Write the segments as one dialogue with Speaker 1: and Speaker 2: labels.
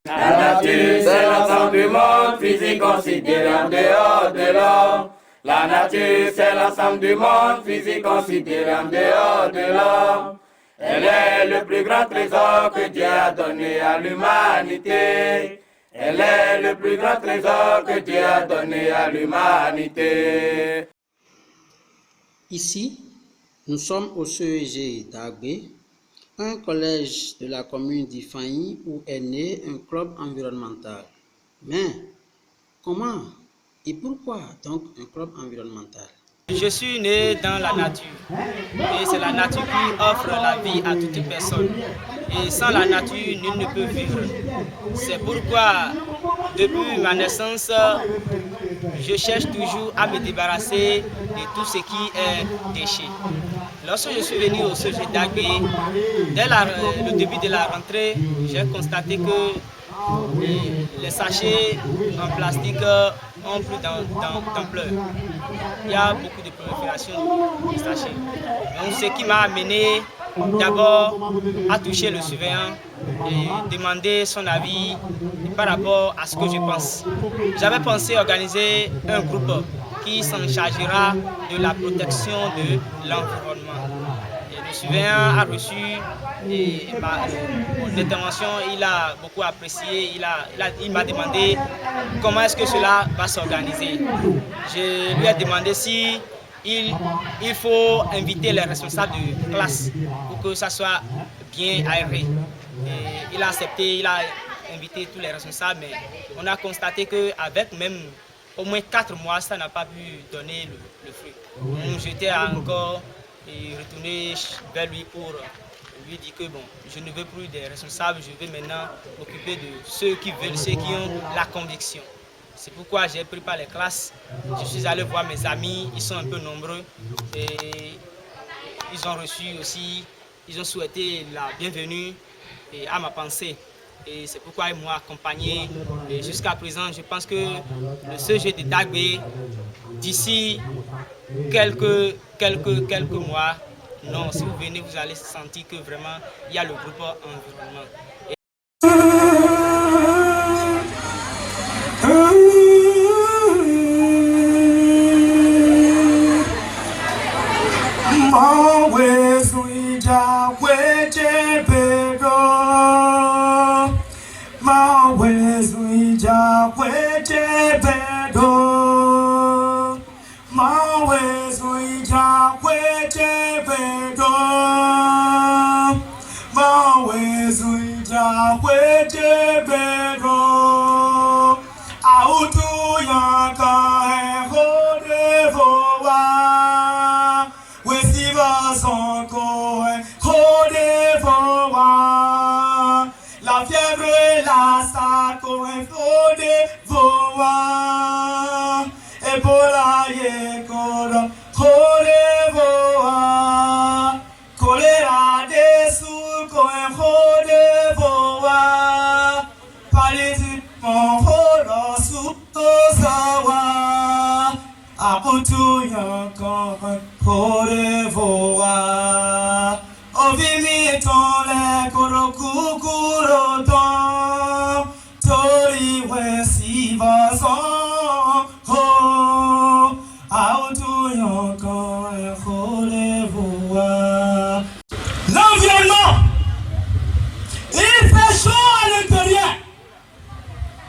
Speaker 1: La nature, c'est l'ensemble du monde physique considéré en dehors de l'homme. La nature, c'est l'ensemble du monde physique considéré en dehors de l'homme. Elle est le plus grand trésor que Dieu a donné à l'humanité. Elle est le plus grand trésor que Dieu a donné à l'humanité.
Speaker 2: Ici, nous sommes au CEG d'Agbé, un collège de la commune d'Ifaï où est né un club environnemental. Mais comment et pourquoi donc un club environnemental?
Speaker 3: Je suis né dans la nature et c'est la nature qui offre la vie à toute personne. Et sans la nature, nul ne peut vivre. C'est pourquoi, depuis ma naissance, je cherche toujours à me débarrasser de tout ce qui est déchet. Lorsque je suis venu au CEG d'Agbé, dès le début de la rentrée, j'ai constaté que les sachets en plastique ont pris d'ampleur. Il y a beaucoup de prolifération de sachets. Donc, ce qui m'a amené d'abord à toucher le surveillant et demander son avis par rapport à ce que je pense. J'avais pensé organiser un groupe qui s'en chargera de la protection de l'environnement. Le surveillant a reçu mon intervention, il a beaucoup apprécié, il m'a demandé comment est-ce que cela va s'organiser. Je lui ai demandé si il faut inviter les responsables de classe pour que ça soit bien aéré. Et il a accepté, il a invité tous les responsables, mais on a constaté qu'avec même au moins 4 mois, ça n'a pas pu donner le fruit. Donc j'étais encore retourné vers lui pour lui dire que bon, je ne veux plus des responsables, je veux maintenant m'occuper de ceux qui veulent, ceux qui ont la conviction. C'est pourquoi j'ai pris par les classes, je suis allé voir mes amis, ils sont un peu nombreux et ils ont reçu aussi, ils ont souhaité la bienvenue à ma pensée. Et c'est pourquoi ils m'ont accompagné. Et jusqu'à présent, je pense que le CEG d'Agbé, d'ici quelques mois, non, si vous venez, vous allez sentir que vraiment, il y a le groupe environnement.
Speaker 4: La fièvre, la sac, un faux de voix. Ebola, ye, kodo, kode voix. Choléra, des sous, un faux de voix. Parlez-y, mon holo, sous, tosawa. Akutu, yankon, kode voix. Ovimi, ton, le, koro, kukuro, ton. Tori, we, si, va, son, ho. Autu, yankon, kode voix. L'environnement, il fait chaud à l'intérieur.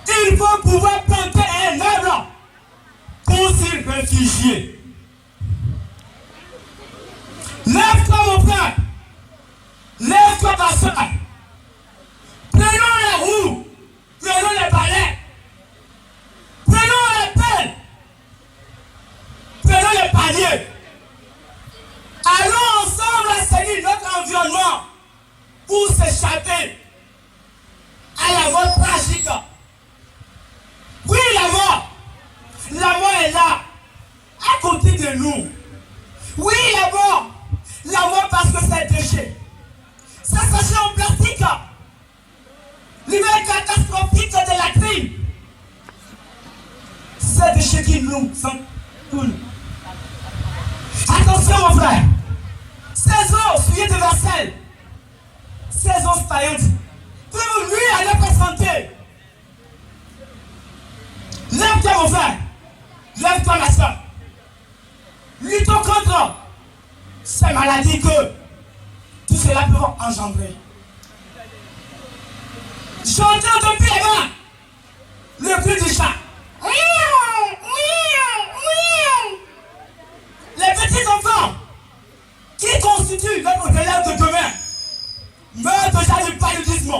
Speaker 4: Il faut pouvoir planter un arbre pour s'y réfugier. Lève-toi, mon frère. Lève-toi, ma soeur. Prenons les roues. Prenons les balais. Prenons les pelles. Prenons les paniers. Allons ensemble assainir notre environnement pour s'échapper à la mort tragique. Oui, la mort. La mort est là, à côté de nous. Oui, la mort. La mort parce que c'est déchet. Ça sachet en plastique. L'hiver catastrophique de la crise. C'est déchet qui nous entourent. Attention, mon frère. Ces eaux souillées de vaisselle, ces eaux staillantes, peuvent nuire à notre santé. ces maladies que tout cela peut engendrer. J'entends depuis là-bas le cri du chat. Les petits enfants qui constituent notre élève de demain meurent déjà du paludisme.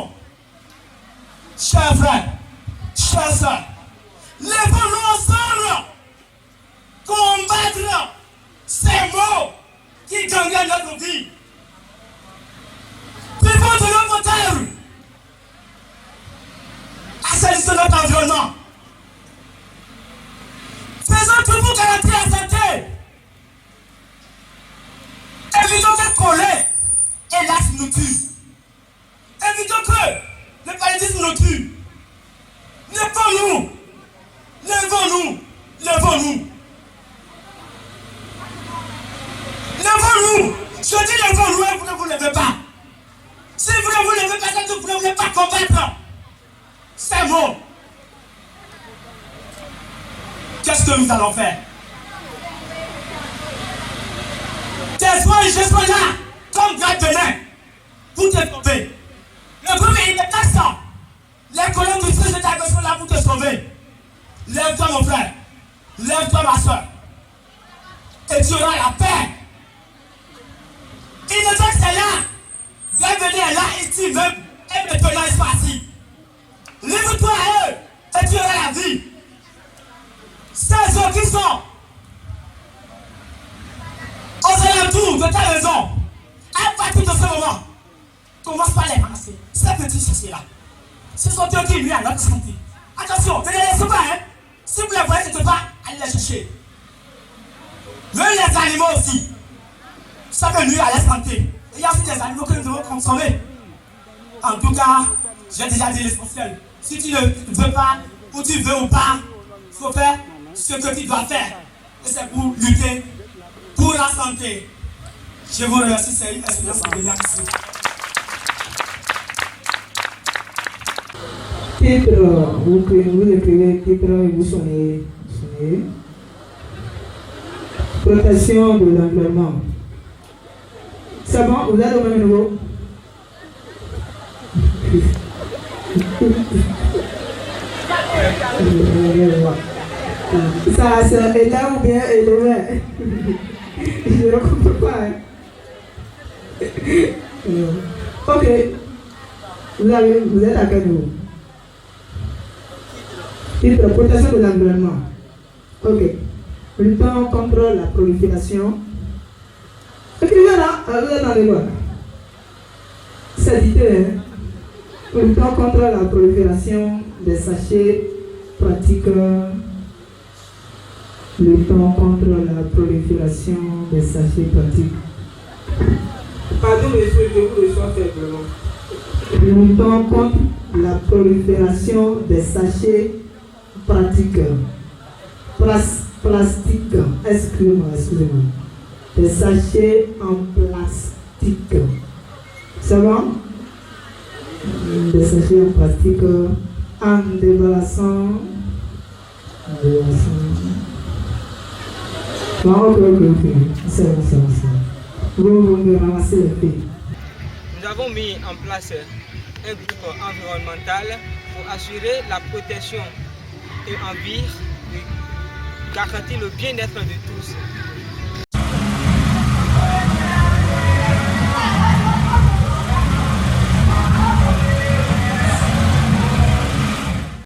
Speaker 4: Chers frères, chers sœurs, lèvons-nous ensemble, combattre ces maux qui gangrènent notre vie. Vivons de notre terre, assainissons notre environnement. Faisons tout pour garantir la santé. Évitons que coller et l'asthme nous tue. Évitons que le paludisme nous tue. Levons-nous. Levons-nous. Levons-nous. Levons-nous. Je dis levons-nous et vous ne vous levez pas. Si vous ne vous levez pas, c'est que vous ne voulez pas combattre. C'est bon. Qu'est-ce que nous allons faire? Tes soins, je suis là, comme garde de main, pour te sauver. Le premier, il est taxant. Les colonnes du feu de ta sont là pour te sauver. Lève-toi, mon frère. Lève-toi, ma soeur. Et tu auras la paix. Il ne dit que c'est là. Viens venir là, ici, même, et maintenant, il soit assis. Livre-toi à eux, et tu auras la vie. Ces eux qui sont aux alentours de ta maison, à partir de ce moment, commence par les ramasser. Ces petits soucis-là, ce sont eux qui nuisent à notre santé. Attention, ne les laissez pas, hein. Si vous les voyez quelque part, allez les chercher. Même les animaux aussi, ça peut nuire à la santé. Il y a aussi des animaux que nous devons consommer. En tout cas, j'ai déjà dit l'essentiel. Si tu ne veux pas, ou tu veux ou pas, il faut faire ce que tu dois faire. Et c'est pour lutter pour la santé. Je vous remercie, c'est une expérience de merci.
Speaker 5: Titre, vous écrivez titre et vous sonnez. Protection de l'environnement. C'est bon, vous êtes au même niveau. Ça est là ou bien élevé? Je ne comprends pas. Hein? Ok. Vous êtes à quel niveau? Titre, protection de l'environnement. Ok. Luttons contre la prolifération. Écrivez là, vous êtes dans les lois. C'est dit, hein? Luttons contre la prolifération des sachets pratiques. Luttons contre la prolifération des sachets pratiques. Pardon, monsieur, je vous reçois faiblement. Luttons contre la prolifération des sachets pratiques. Plastique, excusez-moi. Des sachets en plastique. C'est bon? Des sachets en plastique en débarrassant. Bon, ok. C'est bon. Vous me ramassez les filles.
Speaker 3: Nous avons mis en place un groupe environnemental pour assurer la protection et garantir le bien-être de tous.